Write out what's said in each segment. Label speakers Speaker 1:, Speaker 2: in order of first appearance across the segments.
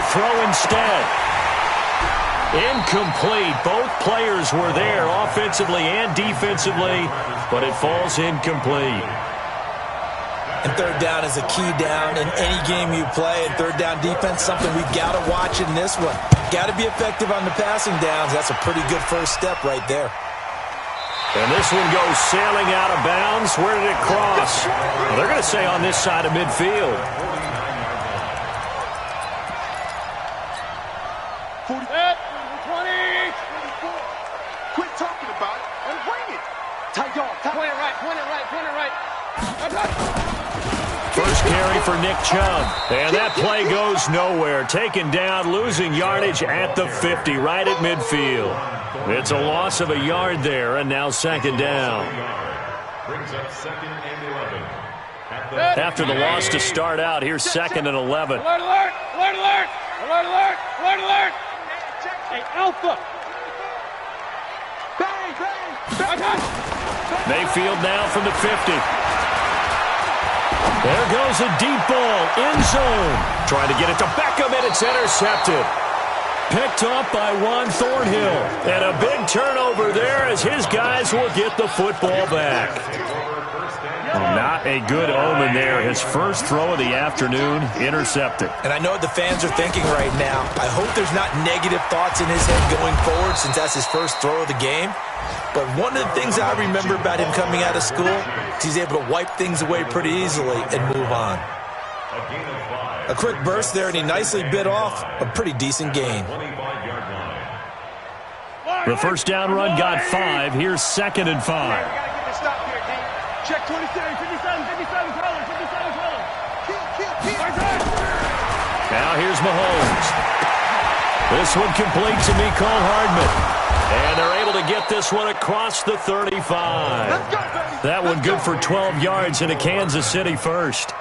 Speaker 1: to throw instead. Incomplete. Both players were there offensively and defensively, but it falls incomplete.
Speaker 2: And third down is a key down in any game you play. And third down defense, something we've got to watch in this one. Got to be effective on the passing downs. That's a pretty good first step right there.
Speaker 1: And this one goes sailing out of bounds. Where did it cross? Well, they're going to say on this side of midfield.
Speaker 3: 40, 20, 24. Quit talking about it and bring it. Tight dog. Point it right, point it right, point it right.
Speaker 1: First carry for Nick Chubb. And that play goes nowhere. Taken down, losing yardage at the 50, right at midfield. It's a loss of a yard there, and now second down.
Speaker 4: Brings up 2nd and 11.
Speaker 1: After the loss to start out, here's 2nd and 11.
Speaker 3: Alert, alert, alert, alert, alert, alert, alert, alert. Hey, Alpha. Bang, bang, bang.
Speaker 1: Mayfield now from the 50. There goes a deep ball, end zone. Trying to get it to Beckham, and it's intercepted. Picked off by Juan Thornhill. And a big turnover there as his guys will get the football back. Not a good omen there. His first throw of the afternoon, intercepted.
Speaker 2: And I know what the fans are thinking right now. I hope there's not negative thoughts in his head going forward since that's his first throw of the game. But one of the things I remember about him coming out of school is he's able to wipe things away pretty easily and move on. A quick burst there, and he nicely bit off a pretty decent gain.
Speaker 1: The first down run got 5. Here's 2nd and 5.
Speaker 3: Check 27, 57, 57, colors, 57 colors.
Speaker 1: Now here's Mahomes. This one complete to Mecole Hardman. And they're able to get this one across the 35. That one good for 12 yards into Kansas City first.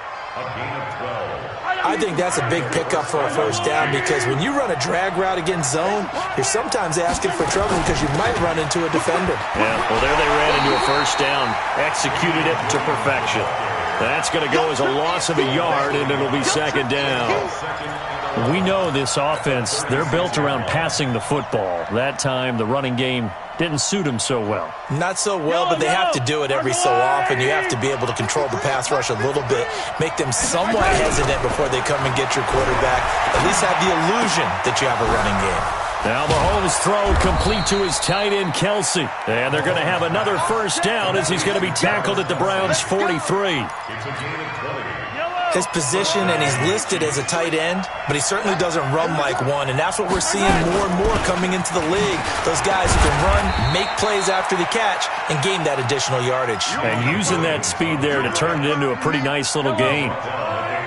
Speaker 2: I think that's a big pickup for a first down because when you run a drag route against zone, you're sometimes asking for trouble because you might run into a defender.
Speaker 1: Yeah, well, there they ran into a first down, executed it to perfection. That's going to go as a loss of a yard, and it'll be second down. We know this offense, they're built around passing the football. That time, the running game didn't suit them so well.
Speaker 2: Not so well, but they have to do it every so often. You have to be able to control the pass rush a little bit, make them somewhat hesitant before they come and get your quarterback. At least have the illusion that you have a running game.
Speaker 1: Now Mahomes' throw complete to his tight end, Kelsey. And they're going to have another first down as he's going to be tackled at the Browns' 43.
Speaker 2: His position, and he's listed as a tight end, but he certainly doesn't run like one, and that's what we're seeing more and more coming into the league. Those guys who can run, make plays after the catch, and gain that additional yardage.
Speaker 1: And using that speed there to turn it into a pretty nice little gain.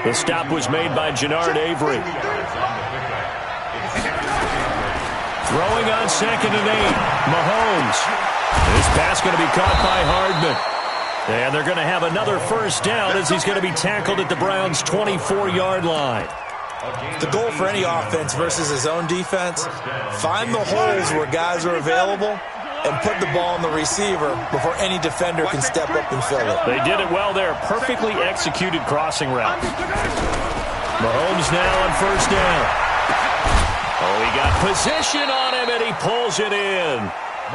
Speaker 1: The stop was made by Jannard Avery. Throwing on 2nd and 8, Mahomes. This pass going to be caught by Hardman. And they're going to have another first down as he's going to be tackled at the Browns' 24-yard line.
Speaker 2: The goal for any offense versus his own defense, find the holes where guys are available and put the ball on the receiver before any defender can step up and fill it.
Speaker 1: They did it well there. Perfectly executed crossing route. Mahomes now on first down. Oh, he got position on him, and he pulls it in.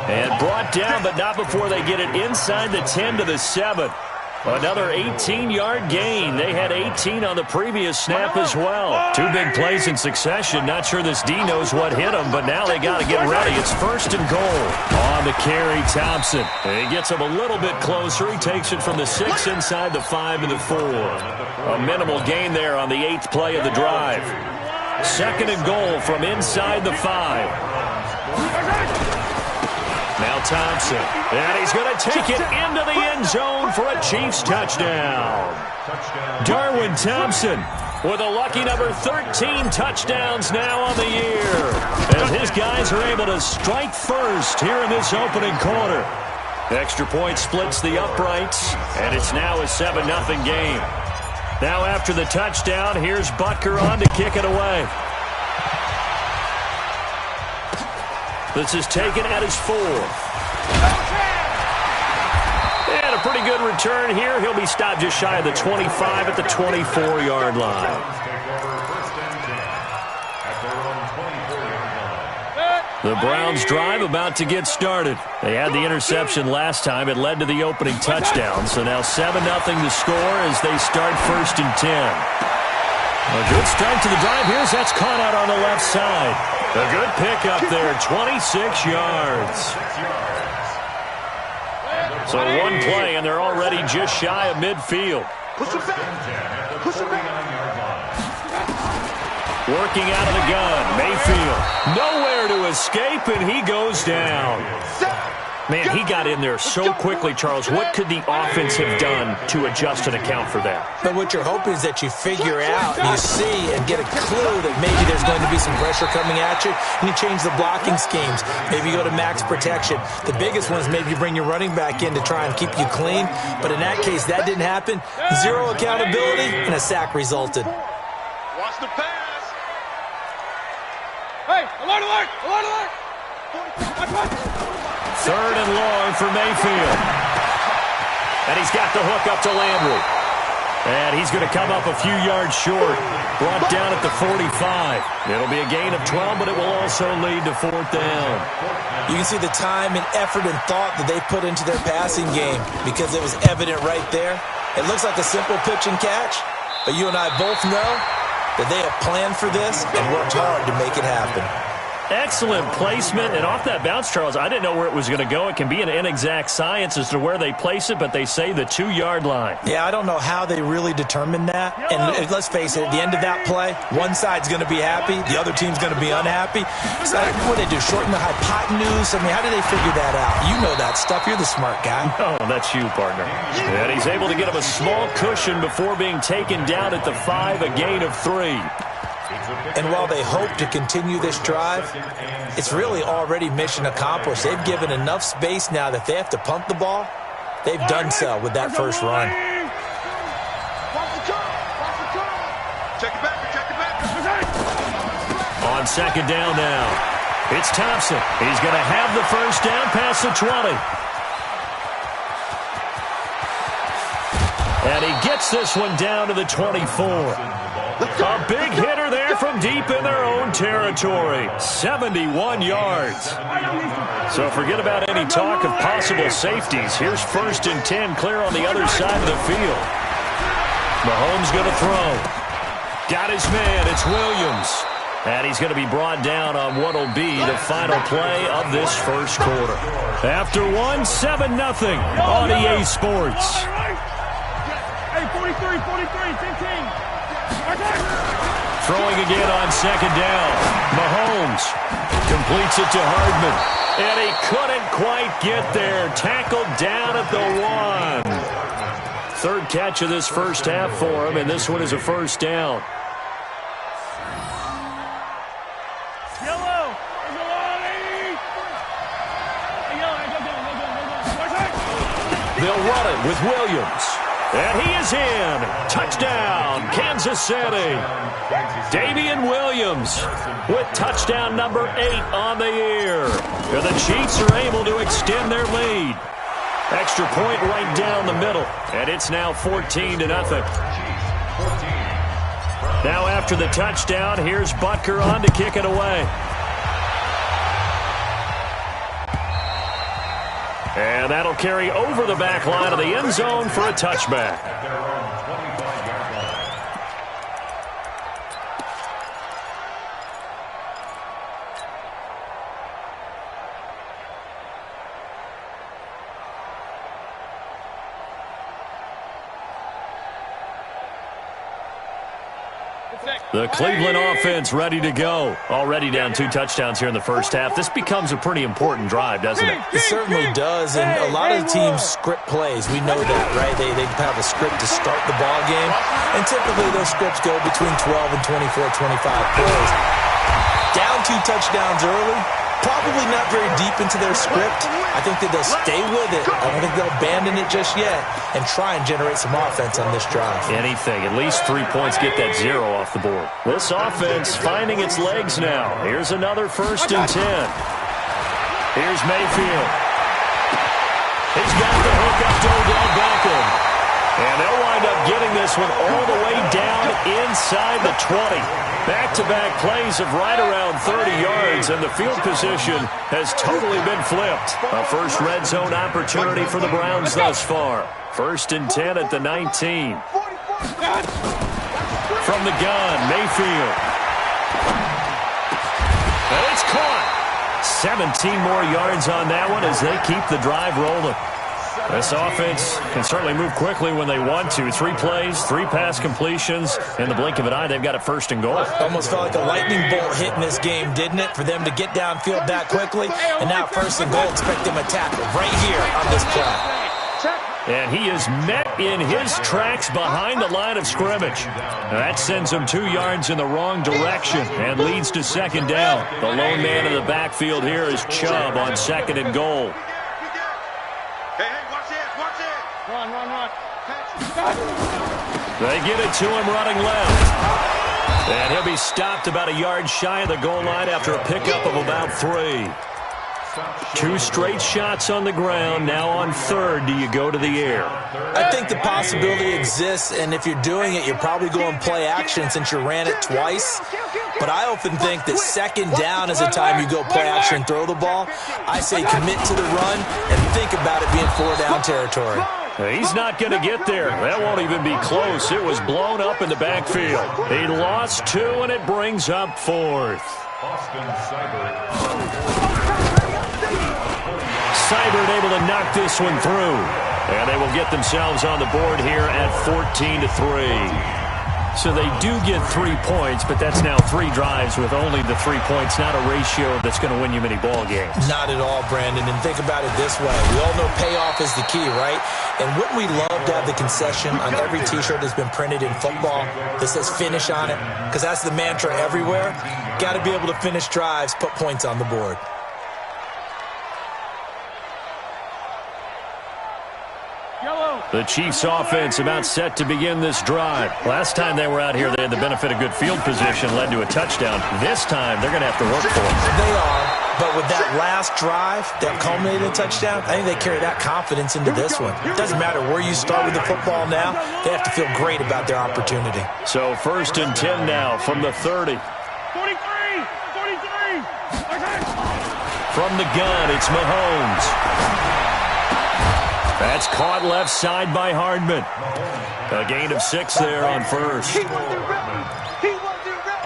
Speaker 1: And brought down, but not before they get it inside the 10 to the 7. Another 18-yard gain. They had 18 on the previous snap as well. 2 big plays in succession. Not sure this D knows what hit him, but now they got to get ready. It's 1st and goal. On the carry, Thompson. He gets him a little bit closer. He takes it from the 6 inside the 5 to the 4. A minimal gain there on the 8th play of the drive. 2nd and goal from inside the 5. Now Thompson, and he's going to take it into the end zone for a Chiefs touchdown. Darwin Thompson with a lucky number 13 touchdowns now on the year, as his guys are able to strike first here in this opening quarter. Extra point splits the uprights, and it's now a 7-0 game. Now after the touchdown, here's Butker on to kick it away. This is taken at his 4th. And a pretty good return here. He'll be stopped just shy of the 25 at the 24-yard line. The Browns' drive about to get started. They had the interception last time. It led to the opening touchdown. So now 7-0 to score as they start 1st and 10. A good start to the drive. Here's that's caught out on the left side. A good pickup there, 26 yards. So one play, and they're already just shy of midfield.
Speaker 3: Push it back. Push it back.
Speaker 1: Working out of the gun, Mayfield. Nowhere to escape, and he goes down. Man, he got in there so quickly, Charles. What could the offense have done to adjust and account for that?
Speaker 2: But what you're hoping is that you figure out, and you see and get a clue that maybe there's going to be some pressure coming at you, and you change the blocking schemes. Maybe you go to max protection. The biggest one is maybe you bring your running back in to try and keep you clean. But in that case, that didn't happen. Zero accountability, and a sack resulted.
Speaker 3: Watch the pass. Hey, alert, alert, alert, alert. Watch.
Speaker 1: 3rd and long for Mayfield. And he's got the hook up to Landry. And he's going to come up a few yards short. Brought down at the 45. It'll be a gain of 12, but it will also lead to 4th down.
Speaker 2: You can see the time and effort and thought that they put into their passing game because it was evident right there. It looks like a simple pitch and catch, but you and I both know that they have planned for this and worked hard to make it happen.
Speaker 1: Excellent placement, and off that bounce, Charles, I didn't know where it was going to go. It can be an inexact science as to where they place it, but they say the 2-yard line.
Speaker 2: Yeah, I don't know how they really determined that. And let's face it, at the end of that play, one side's going to be happy, the other team's going to be unhappy. So what do they do, shorten the hypotenuse? I mean, how do they figure that out? You know that stuff. You're the smart guy.
Speaker 1: Oh, that's you, partner. And he's able to get him a small cushion before being taken down at the 5, a gain of 3.
Speaker 2: And while they hope to continue this drive, it's really already mission accomplished. They've given enough space now that they have to pump the ball. They've done so with that first run.
Speaker 3: Check it back.
Speaker 1: On 2nd down now, it's Thompson. He's going to have the first down past the 20. And he gets this one down to the 24. A big hitter there from deep in their own territory. 71 yards. So forget about any talk of possible safeties. Here's 1st and 10 clear on the other side of the field. Mahomes going to throw. Got his man. It's Williams. And he's going to be brought down on what will be the final play of this first quarter. After 7-0 on EA Sports.
Speaker 3: Hey, 43, 15.
Speaker 1: Throwing again on 2nd down. Mahomes completes it to Hardman. And he couldn't quite get there. Tackled down at the 1. 3rd catch of this first half for him, and this one is a first down. They'll run it with Williams. And he is in. Touchdown, Kansas City. Damian Williams with touchdown number 8 on the year. And the Chiefs are able to extend their lead. Extra point right down the middle. And it's now 14-0. Now after the touchdown, here's Butker on to kick it away. And that'll carry over the back line of the end zone for a touchback. The Cleveland offense ready to go. Already down 2 touchdowns here in the first half. This becomes a pretty important drive, doesn't it?
Speaker 2: It certainly does, and a lot of the teams script plays. We know that, right? They have a script to start the ball game, and typically those scripts go between 12 and 24, 25 plays. Down 2 touchdowns early, probably not very deep into their script. I think that they'll stay with it. I don't think they'll abandon it just yet and try and generate some offense on this drive.
Speaker 1: Anything. At least 3 points. Get that 0 off the board. This offense finding its legs now. Here's another 1st and 10. Here's Mayfield. He's got the hook up to Odell Beckham. And they'll wind up getting this one all the way down inside the 20. Back-to-back plays of right around 30 yards, and the field position has totally been flipped. A first red zone opportunity for the Browns thus far. 1st and 10 at the 19. From the gun, Mayfield. And it's caught. 17 more yards on that one as they keep the drive rolling. This offense can certainly move quickly when they want to. 3 plays, 3 pass completions. In the blink of an eye, they've got it 1st and goal.
Speaker 2: Almost felt like a lightning bolt hit in this game, didn't it? For them to get downfield that quickly. And now 1st and goal, expect them to tackle right here on this play.
Speaker 1: And he is met in his tracks behind the line of scrimmage. That sends him 2 yards in the wrong direction and leads to 2nd down. The lone man in the backfield here is Chubb on 2nd and goal.
Speaker 3: Run.
Speaker 1: They get it to him running left. And he'll be stopped about a yard shy of the goal line after a pickup of about 3. 2 straight shots on the ground. Now on 3rd, do you go to the air?
Speaker 2: I think the possibility exists, and if you're doing it, you're probably going play action since you ran it twice. But I often think that 2nd down is the time you go play action and throw the ball. I say commit to the run and think about it being 4-down territory.
Speaker 1: He's not going to get there. That won't even be close. It was blown up in the backfield. He lost 2, and it brings up 4th. Seibert able to knock this one through. And they will get themselves on the board here at 14-3. So they do get 3 points, but that's now 3 drives with only the 3 points, not a ratio that's going to win you many ball games.
Speaker 2: Not at all, Brandon. And think about it this way. We all know payoff is the key, right? And wouldn't we love to have the concession on every T-shirt that's been printed in football that says finish on it? Because that's the mantra everywhere. Got to be able to finish drives, put points on the board.
Speaker 1: The Chiefs offense about set to begin this drive. Last time they were out here, they had the benefit of good field position, led to a touchdown. This time, they're going to have to work for it.
Speaker 2: They are, but with that last drive that culminated in a touchdown, I think they carry that confidence into this one. It doesn't matter where you start with the football now. They have to feel great about their opportunity.
Speaker 1: So 1st and 10 now from the 30.
Speaker 3: 43.
Speaker 1: From the gun, it's Mahomes. That's caught left side by Hardman. A gain of 6 there on 1st.
Speaker 3: He wasn't ready.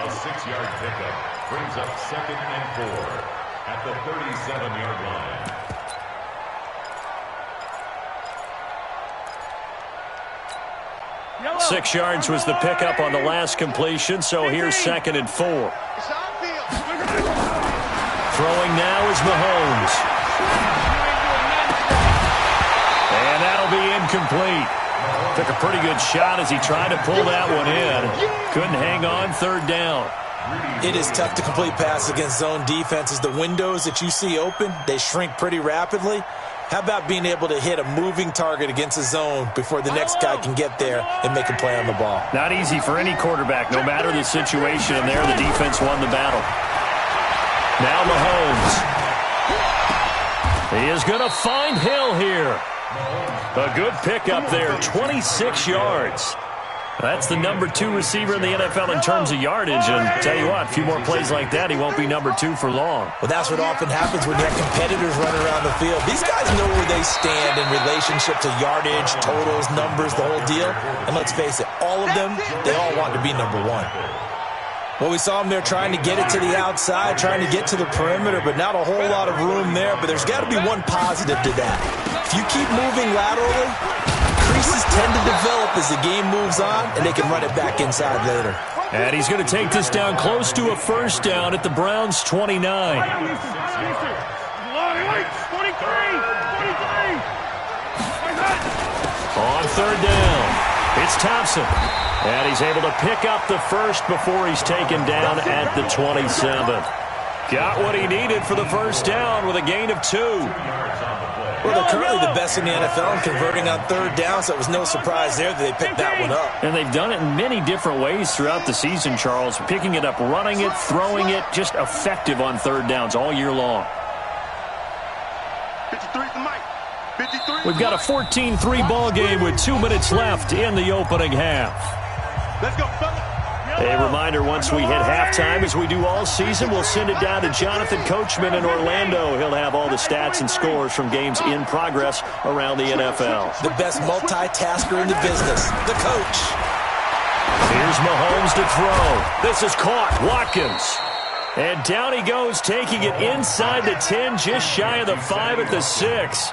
Speaker 4: A 6-yard pickup brings up 2nd and 4 at the 37-yard line.
Speaker 1: 6 yards was the pickup on the last completion, so here's 2nd and 4. Throwing now is Mahomes. And that'll be incomplete. Took a pretty good shot as he tried to pull that one in. Couldn't hang on 3rd down.
Speaker 2: It is tough to complete passes against zone defenses. The windows that you see open, they shrink pretty rapidly. How about being able to hit a moving target against a zone before the next guy can get there and make a play on the ball?
Speaker 1: Not easy for any quarterback, no matter the situation. And there, the defense won the battle. Now Mahomes. He is going to find Hill here. A good pickup there, 26 yards. That's the number 2 receiver in the NFL in terms of yardage. And tell you what, a few more plays like that, he won't be number 2 for long.
Speaker 2: Well, that's what often happens when you have competitors running around the field. These guys know where they stand in relationship to yardage, totals, numbers, the whole deal. And let's face it, all of them, they all want to be number 1. Well, we saw him there trying to get it to the outside, trying to get to the perimeter, but not a whole lot of room there. But there's got to be one positive to that. If you keep moving laterally, creases tend to develop as the game moves on, and they can run it back inside later.
Speaker 1: And he's going to take this down close to a 1st down at the Browns' 29. On 3rd down, it's Thompson. And he's able to pick up the 1st before he's taken down at the 27. Got what he needed for the 1st down with a gain of 2.
Speaker 2: Well, they're currently the best in the NFL in converting on 3rd down, so it was no surprise there that they picked that one up.
Speaker 1: And they've done it in many different ways throughout the season, Charles. Picking it up, running it, throwing it, just effective on 3rd downs all year long.
Speaker 3: 53's the mic.
Speaker 1: We've got a 14-3 ball game with 2 minutes left in the opening half.
Speaker 3: Let's go, fella.
Speaker 1: A reminder, once we hit halftime, as we do all season, we'll send it down to Jonathan Coachman in Orlando. He'll have all the stats and scores from games in progress around the NFL.
Speaker 2: The best multitasker in the business, the coach.
Speaker 1: Here's Mahomes to throw. This is caught. Watkins. And down he goes, taking it inside the 10, just shy of the 5 at the 6.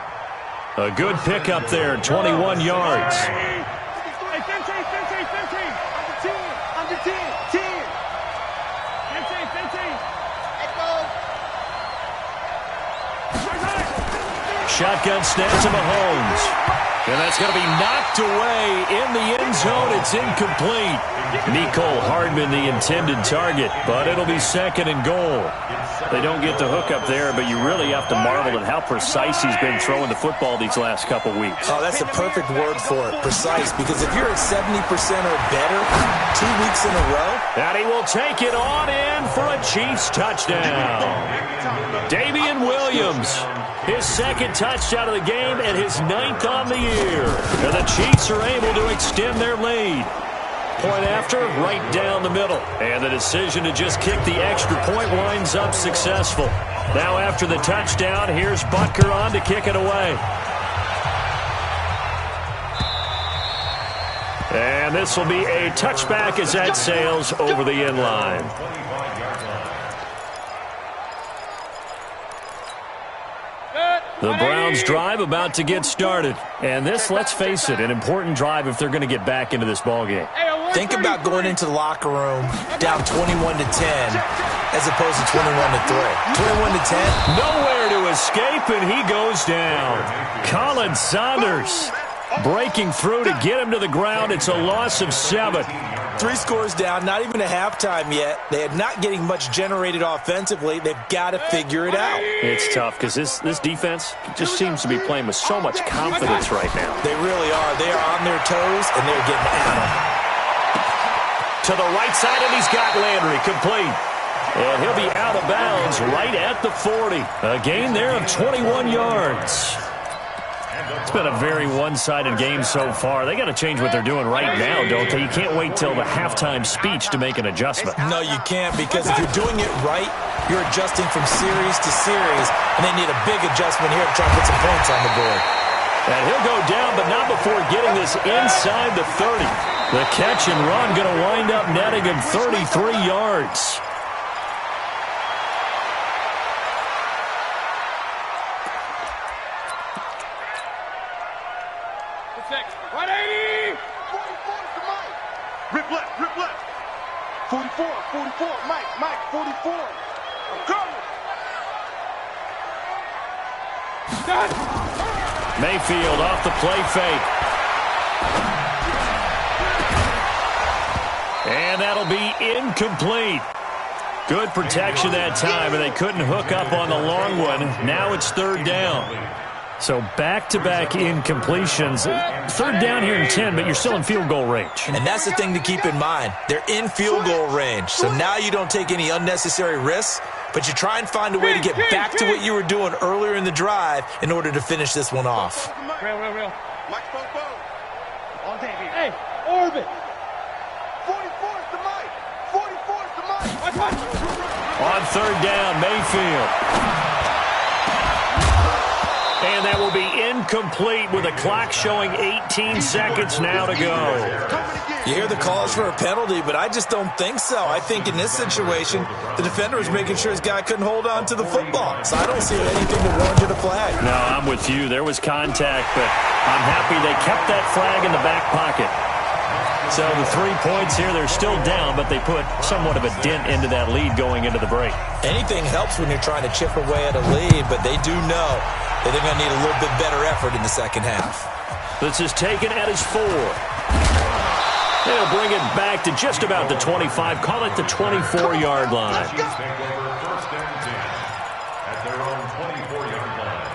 Speaker 1: A good pickup there, 21 yards. Shotgun snap to Mahomes. And that's going to be knocked away in the end zone. It's incomplete. Mecole Hardman, the intended target, but it'll be 2nd and goal. They don't get the hook up there, but you really have to marvel at how precise he's been throwing the football these last couple weeks.
Speaker 2: Oh, that's a perfect word for it, precise, because if you're at 70% or better 2 weeks in a row.
Speaker 1: And he will take it on in for a Chiefs touchdown. Damian Williams, his 2nd touchdown of the game and his 9th on the year. And the Chiefs are able to extend their lead. Point after, right down the middle. And the decision to just kick the extra point winds up successful. Now after the touchdown, here's Butker on to kick it away. And this will be a touchback as that sails over the end line. The Browns drive about to get started. And this, let's face it, an important drive if they're going to get back into this ballgame.
Speaker 2: Think about going into the locker room down 21-10 as opposed to 21-3. 21-10.
Speaker 1: Nowhere to escape, and he goes down. Colin Saunders breaking through to get him to the ground. It's a loss of 7.
Speaker 2: 3 scores down, not even a halftime yet. They are not getting much generated offensively. They've got to figure it out.
Speaker 1: It's tough because this defense just seems to be playing with so much confidence right now.
Speaker 2: They really are. They are on their toes, and they're getting at them.
Speaker 1: To the right side, and he's got Landry complete. And he'll be out of bounds right at the 40. A gain there of 21 yards. It's been a very one-sided game so far. They got to change what they're doing right now, don't they? You can't wait till the halftime speech to make an adjustment.
Speaker 2: No, you can't, because if you're doing it right, you're adjusting from series to series, and they need a big adjustment here to try to put some points on the board.
Speaker 1: And he'll go down, but not before getting this inside the 30. The catch and run going to wind up netting him 33 yards.
Speaker 3: Rip left. 44, Mike, 44. I'm coming.
Speaker 1: Mayfield off the play fake. And that'll be incomplete. Good protection that time, and they couldn't hook up on the long one. Now it's 3rd down. So back-to-back incompletions. 3rd down here in 10, but you're still in field goal range.
Speaker 2: And that's the thing to keep in mind. They're in field goal range. So now you don't take any unnecessary risks, but you try and find a way to get back to what you were doing earlier in the drive in order to finish this one off.
Speaker 3: Real. Mike Popo. All day here. Hey, Orbit. 44 is the Mike. 44 is the Mike.
Speaker 1: On 3rd down, Mayfield. And that will be incomplete with the clock showing 18 seconds now to go.
Speaker 2: You hear the calls for a penalty, but I just don't think so. I think in this situation, the defender was making sure his guy couldn't hold on to the football. So I don't see anything that warranted a flag.
Speaker 1: No, I'm with you. There was contact, but I'm happy they kept that flag in the back pocket. So the 3 points here, they're still down, but they put somewhat of a dent into that lead going into the break.
Speaker 2: Anything helps when you're trying to chip away at a lead, but they do know that they're going to need a little bit better effort in the second half.
Speaker 1: This is taken at his 4. They'll bring it back to just about the 25. Call it the 24-yard line.
Speaker 4: Take over 1st and 10 at their own 24-yard line.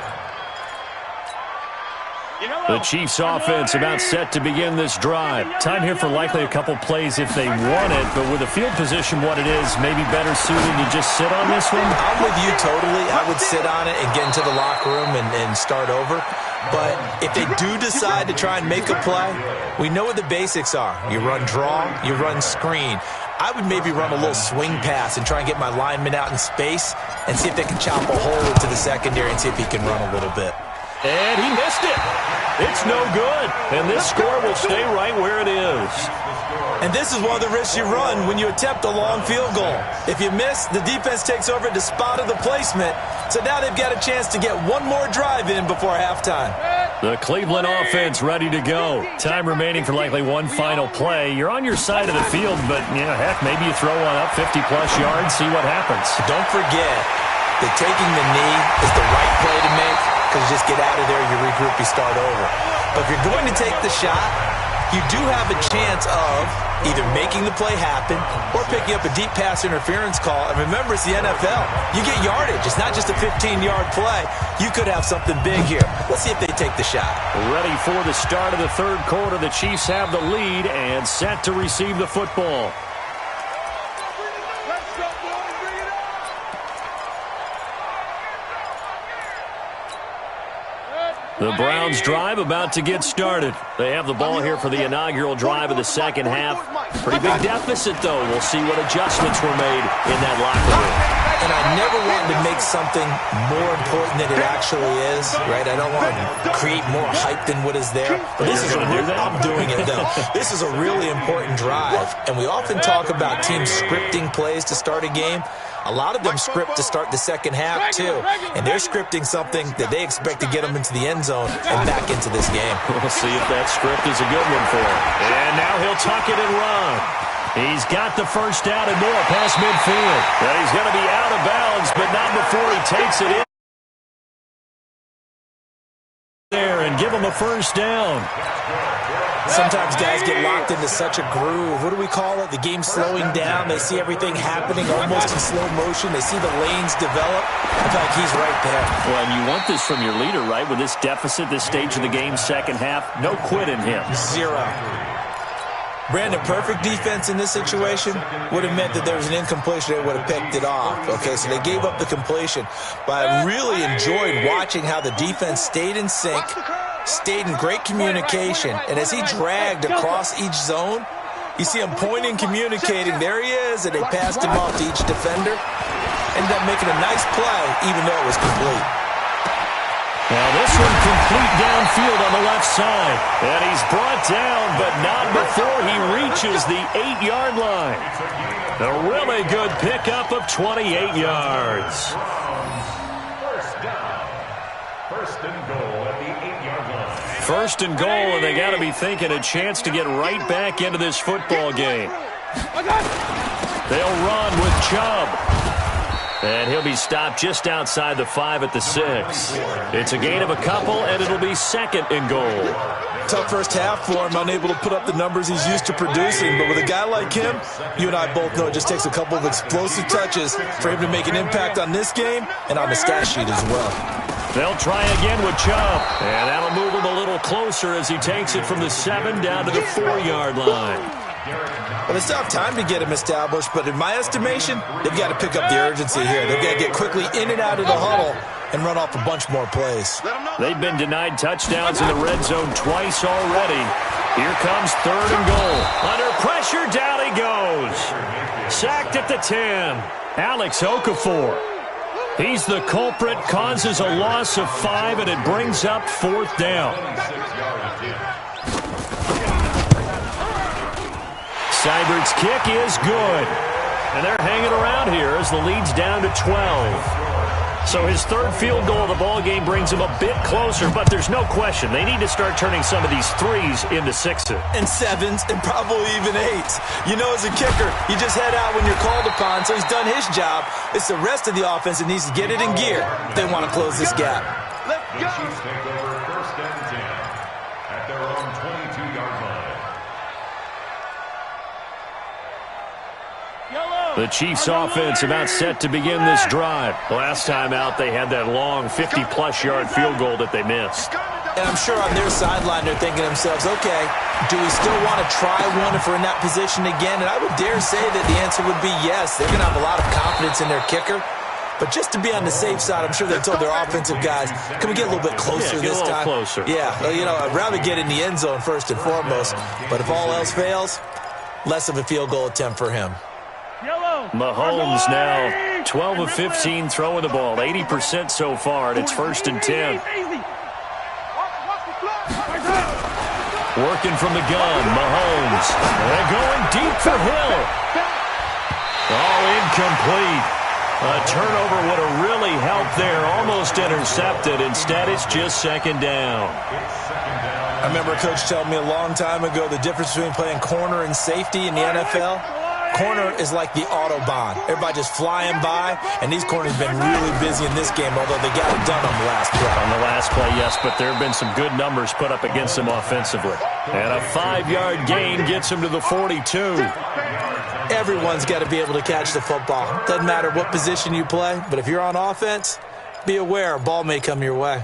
Speaker 1: The Chiefs offense about set to begin this drive. Time here for likely a couple plays if they want it, but with the field position what it is, maybe better suited to just sit on this one?
Speaker 2: I'm with you totally. I would sit on it and get into the locker room and start over. But if they do decide to try and make a play, we know what the basics are. You run draw, you run screen. I would maybe run a little swing pass and try and get my lineman out in space and see if they can chop a hole into the secondary and see if he can run a little bit.
Speaker 1: And he missed it. It's no good. And this score will stay right where it is.
Speaker 2: And this is one of the risks you run when you attempt a long field goal. If you miss, the defense takes over at the spot of the placement. So now they've got a chance to get one more drive in before halftime.
Speaker 1: The Cleveland offense ready to go. Time remaining for likely one final play. You're on your side of the field, but, heck, maybe you throw one up 50-plus yards, see what happens.
Speaker 2: Don't forget that taking the knee is the right play to make, because you just get out of there, you regroup, you start over. But if you're going to take the shot, you do have a chance of either making the play happen or picking up a deep pass interference call. And remember, it's the NFL. You get yardage. It's not just a 15-yard play. You could have something big here. Let's see if they take the shot.
Speaker 1: Ready for the start of the third quarter. The Chiefs have the lead and set to receive the football. The Browns drive about to get started. They have the ball here for the inaugural drive of the second half. Pretty big deficit, though. We'll see what adjustments were made in that locker room.
Speaker 2: And I never wanted to make something more important than it actually is, right? I don't want to create more hype than what is there. But this is I'm doing it, though. This is a really important drive. And we often talk about teams scripting plays to start a game. A lot of them script to start the second half, too. And they're scripting something that they expect to get them into the end zone and back into this game.
Speaker 1: We'll see if that script is a good one for him. And now he'll tuck it and run. He's got the first down and more past midfield. And he's going to be out of bounds, but not before he takes it in there and give him a first down.
Speaker 2: Sometimes guys get locked into such a groove. What do we call it? The game's slowing down. They see everything happening almost in slow motion. They see the lanes develop. I feel like he's right there.
Speaker 1: Well, and you want this from your leader, right? With this deficit, this stage of the game, second half, no quit in him.
Speaker 2: Zero. Brandon, perfect defense in this situation would have meant that there was an incompletion. They would have picked it off. Okay, so they gave up the completion. But I really enjoyed watching how the defense stayed in sync, stayed in great communication. And as he dragged across each zone, you see him pointing, communicating. There he is, and they passed him off to each defender. Ended up making a nice play, even though it was complete.
Speaker 1: Now this one complete downfield on the left side. And he's brought down, but not before he reaches the 8-yard line. A really good pickup of 28 yards.
Speaker 4: First down. First and goal at the 8-yard line.
Speaker 1: First and goal, and they got to be thinking a chance to get right back into this football game. They'll run with Chubb. And he'll be stopped just outside the 5 at the 6. It's a gain of a couple, and it'll be second and goal.
Speaker 2: Tough first half for him, unable to put up the numbers he's used to producing. But with a guy like him, you and I both know it just takes a couple of explosive touches for him to make an impact on this game and on the stat sheet as well.
Speaker 1: They'll try again with Chubb, and that'll move him a little closer as he takes it from the 7 down to the 4-yard line.
Speaker 2: Well, they still have time to get him established, but in my estimation, they've got to pick up the urgency here. They've got to get quickly in and out of the huddle and run off a bunch more plays.
Speaker 1: They've been denied touchdowns in the red zone twice already. Here comes third and goal. Under pressure, down he goes. Sacked at the 10. Alex Okafor. He's the culprit, causes a loss of 5, and it brings up fourth down. Seibert's kick is good. And they're hanging around here as the lead's down to 12. So his third field goal of the ballgame brings him a bit closer, but there's no question they need to start turning some of these 3s into 6s.
Speaker 2: And 7s, and probably even 8s. You know, as a kicker, you just head out when you're called upon, so he's done his job. It's the rest of the offense that needs to get it in gear if they want to close this gap.
Speaker 4: The Chiefs take over first and 10 at their own 22-yard line.
Speaker 1: The Chiefs offense about set to begin this drive. Last time out, they had that long 50-plus yard field goal that they missed.
Speaker 2: And I'm sure on their sideline they're thinking to themselves, okay, do we still want to try one if we're in that position again? And I would dare say that the answer would be yes. They're going to have a lot of confidence in their kicker. But just to be on the safe side, I'm sure they told their offensive guys, can we get a little bit closer this time?
Speaker 1: Closer.
Speaker 2: Yeah, well, you know, I'd rather get in the end zone first and foremost. But if all else fails, less of a field goal attempt for him.
Speaker 1: Mahomes now 12 of 15 throwing the ball, 80% so far, and it's 1st and 10. Working from the gun, Mahomes. They're going deep for Hill. All incomplete. A turnover would have really helped there. Almost intercepted. Instead, it's just 2nd down.
Speaker 2: I remember a coach telling me a long time ago the difference between playing corner and safety in the NFL. Corner is like the Autobahn. Everybody just flying by, and these corners have been really busy in this game, although they got it done on the last play.
Speaker 1: On the last play, yes, but there have been some good numbers put up against them offensively. And a 5-yard gain gets him to the 42.
Speaker 2: Everyone's got to be able to catch the football. Doesn't matter what position you play, but if you're on offense, be aware a ball may come your way.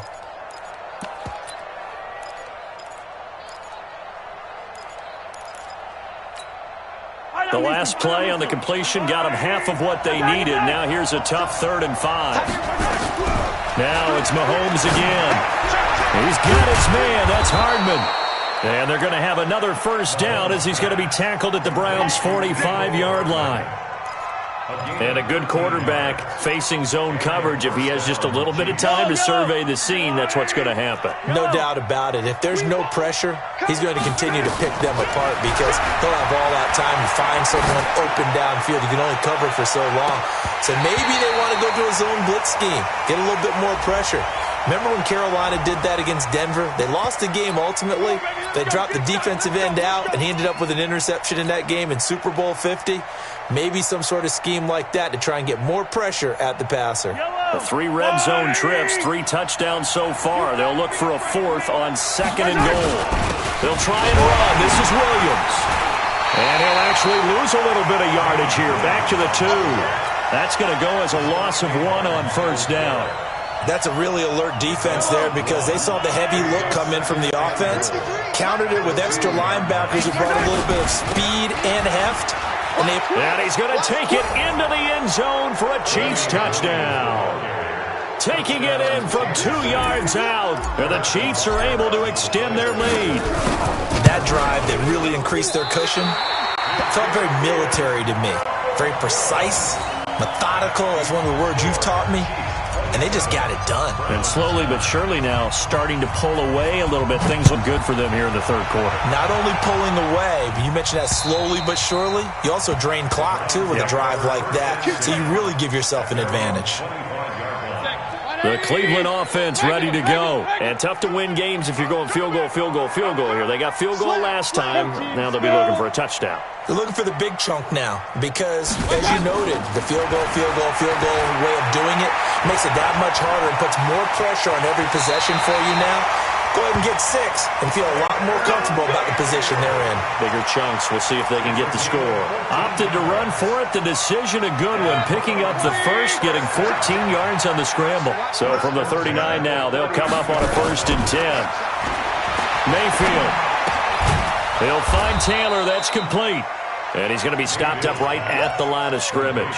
Speaker 1: The last play on the completion got them half of what they needed. Now here's a tough 3rd and 5. Now it's Mahomes again. He's got his man. That's Hardman. And they're going to have another 1st down as he's going to be tackled at the Browns' 45-yard line. And a good quarterback facing zone coverage. If he has just a little bit of time to survey the scene, that's what's going to happen.
Speaker 2: No doubt about it. If there's no pressure, he's going to continue to pick them apart because he'll have all that time to find someone open downfield. He can only cover for so long. So maybe they want to go to a zone blitz scheme, get a little bit more pressure. Remember when Carolina did that against Denver? They lost the game ultimately. They dropped the defensive end out, and he ended up with an interception in that game in Super Bowl 50. Maybe some sort of scheme like that to try and get more pressure at the passer.
Speaker 1: The 3 red zone trips, 3 touchdowns so far. They'll look for a 4th on 2nd and goal. They'll try and run. This is Williams. And he'll actually lose a little bit of yardage here. Back to the 2. That's going to go as a loss of 1 on 1st down.
Speaker 2: That's a really alert defense there because they saw the heavy look come in from the offense, countered it with extra linebackers who brought a little bit of speed and heft.
Speaker 1: And he's going to take it into the end zone for a Chiefs touchdown. Taking it in from 2 yards out. And the Chiefs are able to extend their lead.
Speaker 2: That drive that really increased their cushion felt very military to me. Very precise, methodical. That's one of the words you've taught me. And they just got it done.
Speaker 1: And slowly but surely now starting to pull away a little bit. Things look good for them here in the 3rd quarter.
Speaker 2: Not only pulling away, but you mentioned that slowly but surely. You also drain clock, too, with a drive like that. So you really give yourself an advantage.
Speaker 1: The Cleveland offense ready to go. And tough to win games if you're going field goal here. They got field goal last time. Now they'll be looking for a touchdown.
Speaker 2: They're looking for the big chunk now because, as you noted, the field goal way of doing it makes it that much harder and puts more pressure on every possession for you now. Go ahead and get 6 and feel a lot more comfortable about the position they're in.
Speaker 1: Bigger chunks. We'll see if they can get the score. Opted to run for it. The decision a good one. Picking up the 1st, getting 14 yards on the scramble. So from the 39 now, they'll come up on a 1st and 10. Mayfield. He'll find Taylor. That's complete. And he's going to be stopped up right at the line of scrimmage.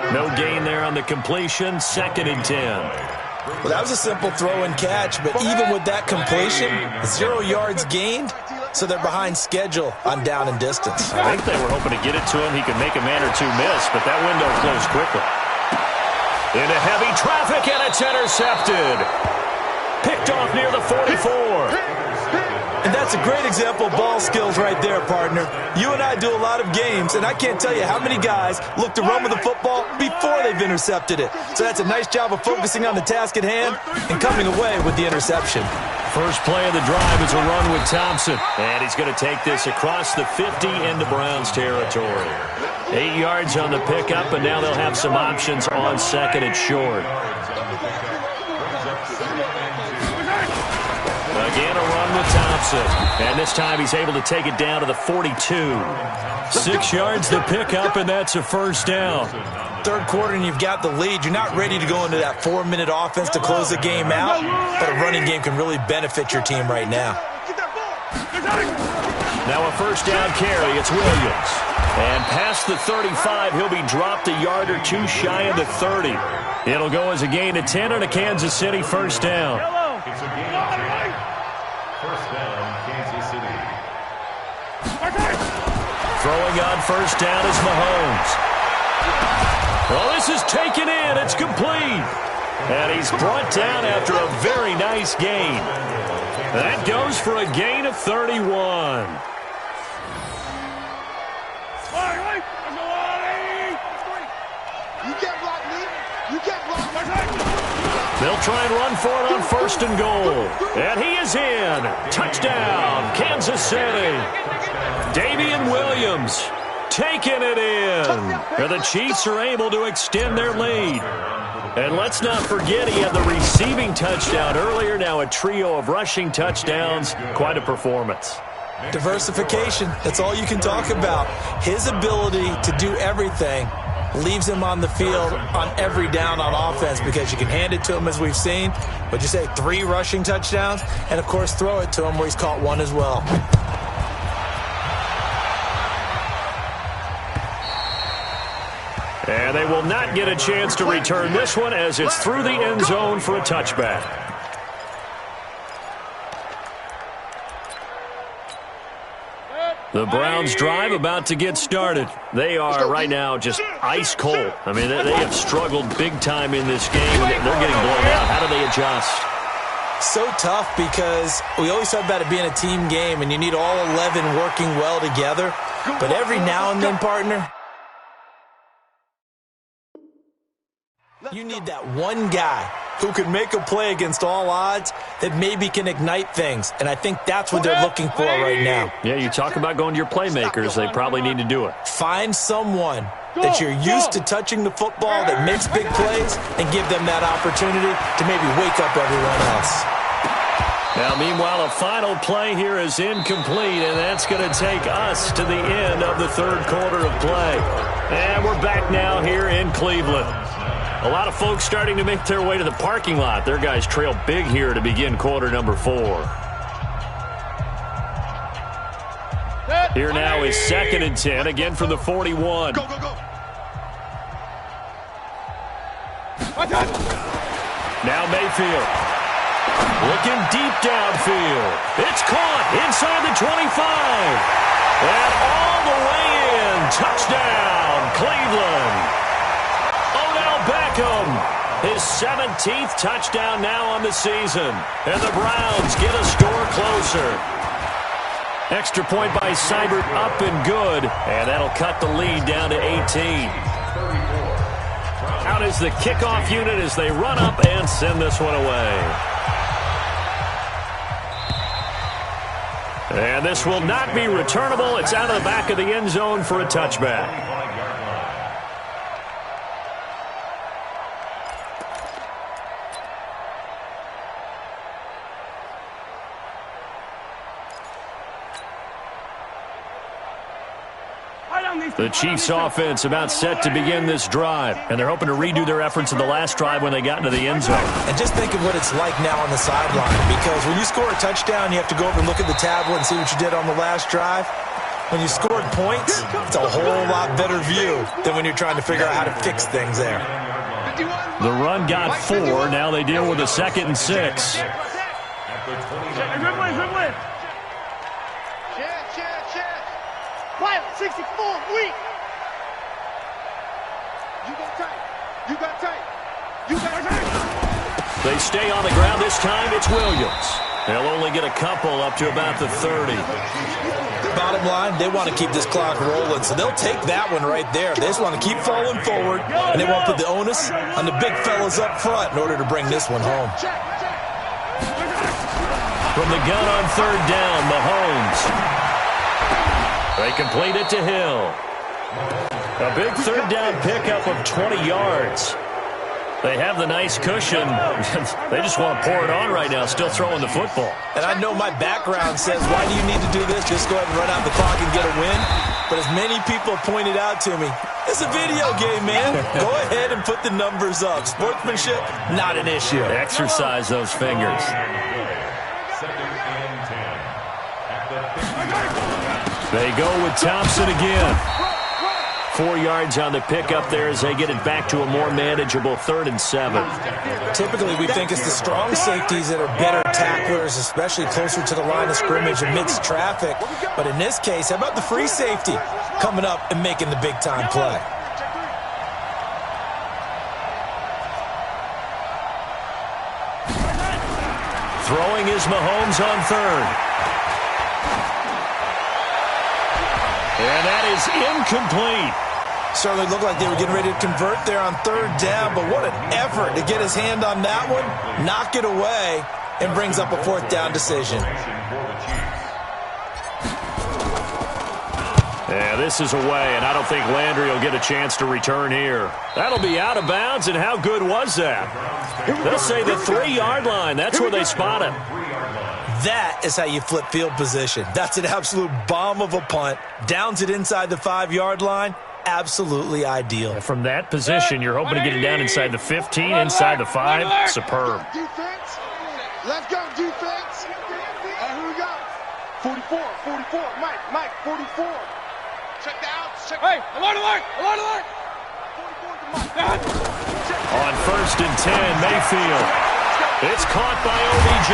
Speaker 1: No gain there on the completion. 2nd and 10.
Speaker 2: Well, that was a simple throw and catch, but even with that completion, 0 yards gained, so they're behind schedule on down and distance.
Speaker 1: I think they were hoping to get it to him. He could make a man or 2 miss, but that window closed quickly. Into heavy traffic, and it's intercepted. Picked off near the 44.
Speaker 2: And that's a great example of ball skills right there, partner. You and I do a lot of games, and I can't tell you how many guys look to run with the football before they've intercepted it. So that's a nice job of focusing on the task at hand and coming away with the interception.
Speaker 1: First play of the drive is a run with Thompson. And he's going to take this across the 50 into Browns territory. 8 yards on the pickup, and now they'll have some options on 2nd and short. Again, a run with Thompson. And this time he's able to take it down to the 42. 6 yards to pick up, and that's a first down.
Speaker 2: Third quarter and you've got the lead. You're not ready to go into that 4-minute offense to close the game out, but a running game can really benefit your team right now.
Speaker 1: Now a first down carry. It's Williams. And past the 35, he'll be dropped a yard or two shy of the 30. It'll go as a gain of 10 on a Kansas City first down.
Speaker 4: It's a gain of 10. First down, Kansas City.
Speaker 1: Throwing on first down is Mahomes. Well, this is taken in. It's complete. And he's brought down after a very nice gain. That goes for a gain of 31. They'll try and run for it on first and goal. And he is in. Touchdown, Kansas City. Damian Williams taking it in. And the Chiefs are able to extend their lead. And let's not forget he had the receiving touchdown earlier. Now a trio of rushing touchdowns. Quite a performance.
Speaker 2: Diversification, that's all you can talk about. His ability to do everything leaves him on the field on every down on offense because you can hand it to him as we've seen. What'd you say, 3 rushing touchdowns? And, of course, throw it to him where he's caught 1 as well.
Speaker 1: And they will not get a chance to return this one as it's through the end zone for a touchback. The Browns drive about to get started. They are right now just ice cold. I mean, they have struggled big time in this game. They're getting blown out. How do they adjust?
Speaker 2: So tough because we always talk about it being a team game and you need all 11 working well together. But every now and then, partner, you need that one guy who can make a play against all odds that maybe can ignite things. And I think that's what they're looking for right now.
Speaker 1: Yeah, you talk about going to your playmakers. They probably need to do it.
Speaker 2: Find someone that you're used to touching the football that makes big plays and give them that opportunity to maybe wake up everyone else.
Speaker 1: Now, meanwhile, a final play here is incomplete, and that's going to take us to the end of the third quarter of play. And we're back now here in Cleveland. A lot of folks starting to make their way to the parking lot. Their guys trail big here to begin quarter number 4. Here now is 2nd and 10, again from the 41.
Speaker 3: Go, go, go.
Speaker 1: Now Mayfield. Looking deep downfield. It's caught inside the 25. And all the way in. Touchdown, Cleveland. Beckham, his 17th touchdown now on the season. And the Browns get a score closer. Extra point by Seibert up and good. And that'll cut the lead down to 18. Out is the kickoff unit as they run up and send this one away. And this will not be returnable. It's out of the back of the end zone for a touchback. The Chiefs offense about set to begin this drive, and they're hoping to redo their efforts in the last drive when they got into the end zone.
Speaker 2: And just think of what it's like now on the sideline, because when you score a touchdown, you have to go over and look at the tablet and see what you did on the last drive. When you scored points, it's a whole lot better view than when you're trying to figure out how to fix things there.
Speaker 1: The run got 4. Now they deal with a 2nd and 6.
Speaker 3: Quiet, 64, weak. You got tight. You got tight. You got tight.
Speaker 1: They stay on the ground this time. It's Williams. They'll only get a couple up to about the 30.
Speaker 2: Bottom line, they want to keep this clock rolling, so they'll take that one right there. They just want to keep falling forward, and they want to put the onus on the big fellas up front in order to bring this one home.
Speaker 1: From the gun on 3rd down, Mahomes. They complete it to Hill. A big 3rd down pickup of 20 yards. They have the nice cushion. They just want to pour it on right now, still throwing the football.
Speaker 2: And I know my background says, why do you need to do this? Just go ahead and run out the clock and get a win. But as many people pointed out to me, it's a video game, man. Go ahead and put the numbers up. Sportsmanship, not an issue.
Speaker 1: Exercise those fingers. They go with Thompson again. 4 yards on the pickup there as they get it back to a more manageable 3rd and 7.
Speaker 2: Typically, we think it's the strong safeties that are better tacklers, especially closer to the line of scrimmage amidst traffic. But in this case, how about the free safety coming up and making the big-time play?
Speaker 1: Throwing is Mahomes on 3rd. And that is incomplete.
Speaker 2: Certainly looked like they were getting ready to convert there on 3rd down, but what an effort to get his hand on that one, knock it away, and brings up a 4th down decision.
Speaker 1: Yeah, this is away, and I don't think Landry will get a chance to return here. That'll be out of bounds, and how good was that? They'll say the 3-yard line. That's where they spot him.
Speaker 2: That is how you flip field position. That's an absolute bomb of a punt. Downs it inside the 5-yard line. Absolutely ideal.
Speaker 1: From that position, you're hoping to get it down inside the 15, inside the 5. Superb.
Speaker 3: Defense. Let's go, defense. And who we got? 44, 44. Mike, 44. Check the outs. Check. Hey, alert. 44 to Mike.
Speaker 1: On 1st and 10, Mayfield. It's caught by OBJ.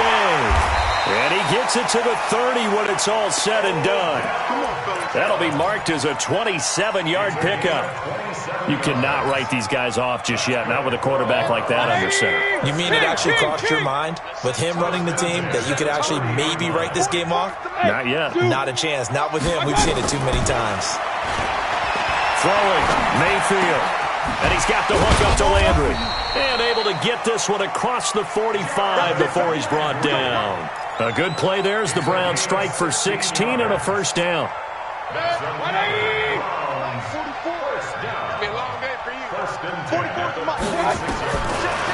Speaker 1: And he gets it to the 30 when it's all said and done. That'll be marked as a 27-yard pickup. You cannot write these guys off just yet, not with a quarterback like that under center.
Speaker 2: You mean it actually crossed your mind with him running the team that you could actually maybe write this game off?
Speaker 1: Not yet.
Speaker 2: Not a chance. Not with him. We've seen it too many times.
Speaker 1: Throwing, Mayfield. And he's got the hook up to Landry. And able to get this one across the 45 before he's brought down. A good play there as the Browns strike for 16 and a 1st down.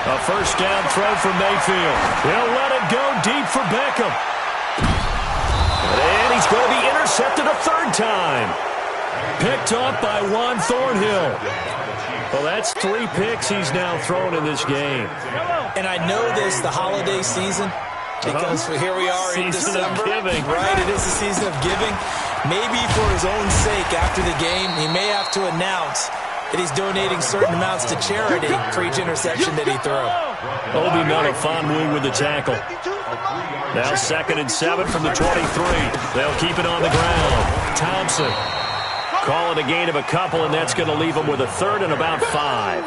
Speaker 1: A 1st down throw for Mayfield. He'll let it go deep for Beckham. And he's going to be intercepted a 3rd time. Picked up by Juan Thornhill. Well, that's 3 picks he's now thrown in this game.
Speaker 2: And I know this, the holiday season, because here we are in December.
Speaker 1: Season of giving.
Speaker 2: Right, it is the season of giving. Maybe for his own sake after the game, he may have to announce that he's donating certain amounts to charity for each interception that he threw.
Speaker 1: Obi Melifonwu with the tackle. Now 2nd and 7 from the 23. They'll keep it on the ground. Thompson calling a gain of a couple, and that's going to leave them with a 3rd and about 5.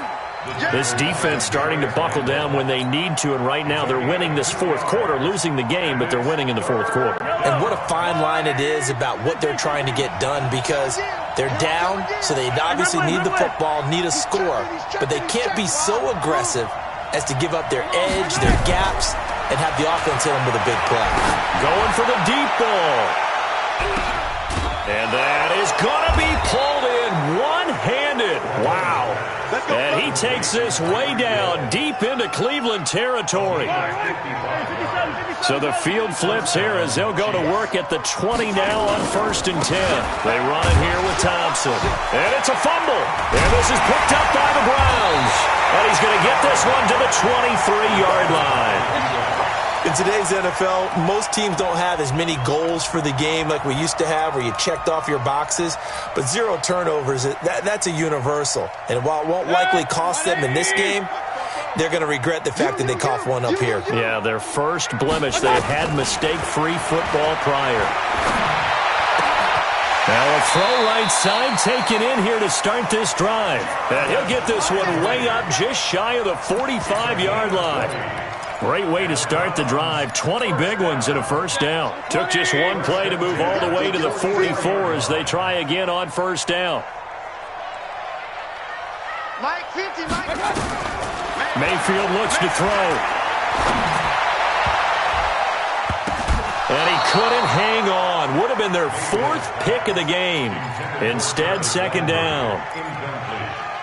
Speaker 1: This defense starting to buckle down when they need to, and right now they're winning this 4th quarter, losing the game, but they're winning in the 4th quarter.
Speaker 2: And what a fine line it is about what they're trying to get done, because they're down, so they obviously need the football, need a score, but they can't be so aggressive as to give up their edge, their gaps, and have the offense hit them with a big play.
Speaker 1: Going for the deep ball. And that is going to be pulled in one-handed. Wow. And he takes this way down deep into Cleveland territory. So the field flips here as they'll go to work at the 20 now on 1st and 10. They run it here with Thompson. And it's a fumble. And this is picked up by the Browns. And he's going to get this one to the 23-yard line.
Speaker 2: In today's NFL, most teams don't have as many goals for the game like we used to have where you checked off your boxes. But 0 turnovers, that's a universal. And while it won't likely cost them in this game, they're going to regret the fact that they coughed one up here.
Speaker 1: Yeah, their first blemish. They had mistake-free football prior. Now a throw right side taken in here to start this drive. And he'll get this one way up just shy of the 45-yard line. Great way to start the drive. 20 big ones and a 1st down. Took just one play to move all the way to the 44 as they try again on 1st down.
Speaker 3: Mike 50, Mike.
Speaker 1: Mayfield looks to throw. And he couldn't hang on. Would have been their 4th pick of the game. Instead, 2nd down.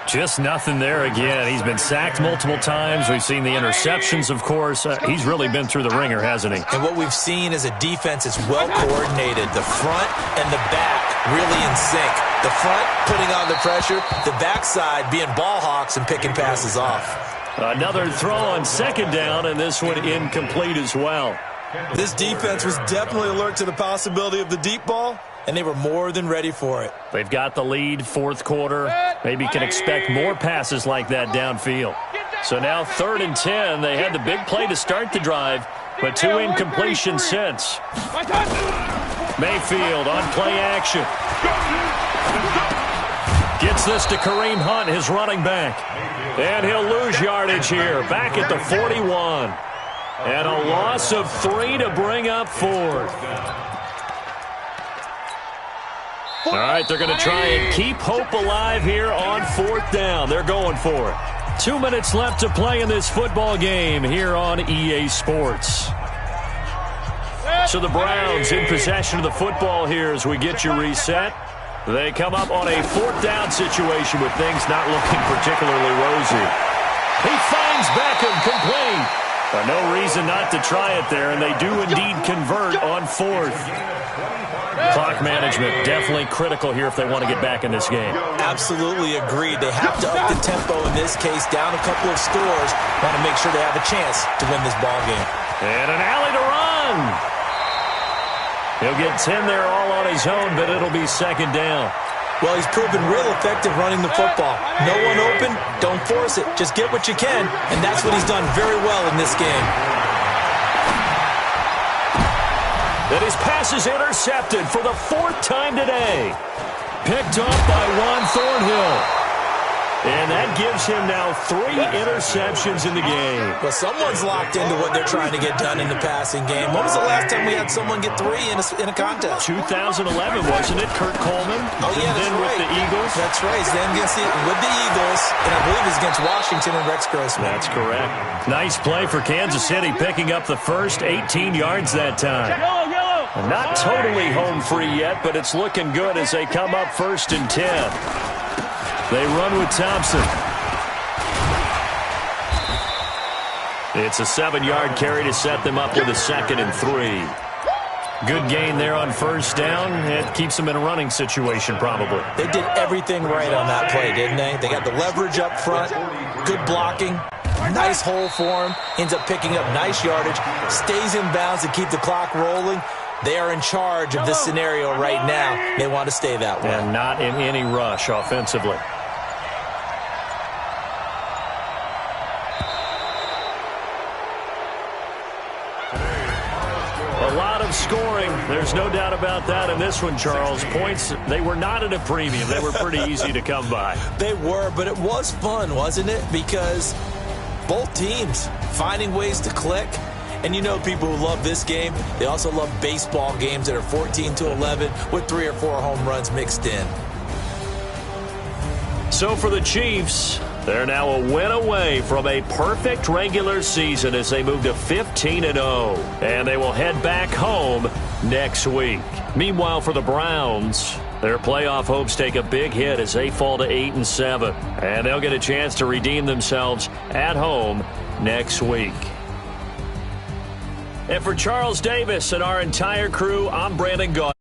Speaker 1: Just nothing there again. He's been sacked multiple times. We've seen the interceptions, of course. He's really been through the ringer, hasn't he?
Speaker 2: And what we've seen is a defense that's well coordinated. The front and the back really in sync. The front putting on the pressure, the backside being ball hawks and picking passes off.
Speaker 1: Another throw on second down, and this one incomplete as well.
Speaker 2: This defense was definitely alert to the possibility of the deep ball, and they were more than ready for it.
Speaker 1: They've got the lead, fourth quarter. Maybe can expect more passes like that downfield. So now 3rd and 10. They had the big play to start the drive, but 2 incompletions since. Mayfield on play action. Gets this to Kareem Hunt, his running back. And he'll lose yardage here, back at the 41. And a loss of 3 to bring up 4th. All right, they're going to try and keep hope alive here on 4th down. They're going for it. 2 minutes left to play in this football game here on EA Sports. So the Browns in possession of the football here as we get you reset. They come up on a 4th down situation with things not looking particularly rosy. He finds Beckham complete. No reason not to try it there, and they do indeed convert on 4th. Clock management definitely critical here if they want to get back in this game.
Speaker 2: Absolutely agreed. They have to up the tempo in this case, down a couple of scores. Want to make sure they have a chance to win this ball game.
Speaker 1: And an alley to run. He'll get 10 there all on his own, but it'll be 2nd down.
Speaker 2: Well, he's proven real effective running the football. No one open, don't force it. Just get what you can, and that's what he's done very well in this game.
Speaker 1: And his pass is intercepted for the 4th time today. Picked off by Juan Thornhill. And that gives him now 3 interceptions in the game.
Speaker 2: Well, someone's locked into what they're trying to get done in the passing game. When was the last time we had someone get 3 in a contest?
Speaker 1: 2011, wasn't it? Kurt Coleman?
Speaker 2: Oh, yeah, that's
Speaker 1: then
Speaker 2: right.
Speaker 1: With the Eagles?
Speaker 2: That's right. Then with the Eagles, and I believe it's against Washington and Rex Grossman.
Speaker 1: That's correct. Nice play for Kansas City, picking up the first 18 yards that time. Not totally home free yet, but it's looking good as they come up 1st and 10. They run with Thompson. It's a 7-yard carry to set them up with a 2nd and 3. Good gain there on 1st down. It keeps them in a running situation probably.
Speaker 2: They did everything right on that play, didn't they? They got the leverage up front, good blocking, nice hole for him, ends up picking up nice yardage, stays in bounds to keep the clock rolling. They are in charge of this scenario right now. They want to stay that way.
Speaker 1: And not in any rush offensively. A lot of scoring. There's no doubt about that in this one, Charles. Points, they were not at a premium. They were pretty easy to come by.
Speaker 2: They were, but it was fun, wasn't it? Because both teams finding ways to click. And you know people who love this game, they also love baseball games that are 14-11 with 3 or 4 home runs mixed in. So for the Chiefs, they're now a win away from a perfect regular season as they move to 15-0. And they will head back home next week. Meanwhile, for the Browns, their playoff hopes take a big hit as they fall to 8-7. And they'll get a chance to redeem themselves at home next week. And for Charles Davis and our entire crew, I'm Brandon Gaudin.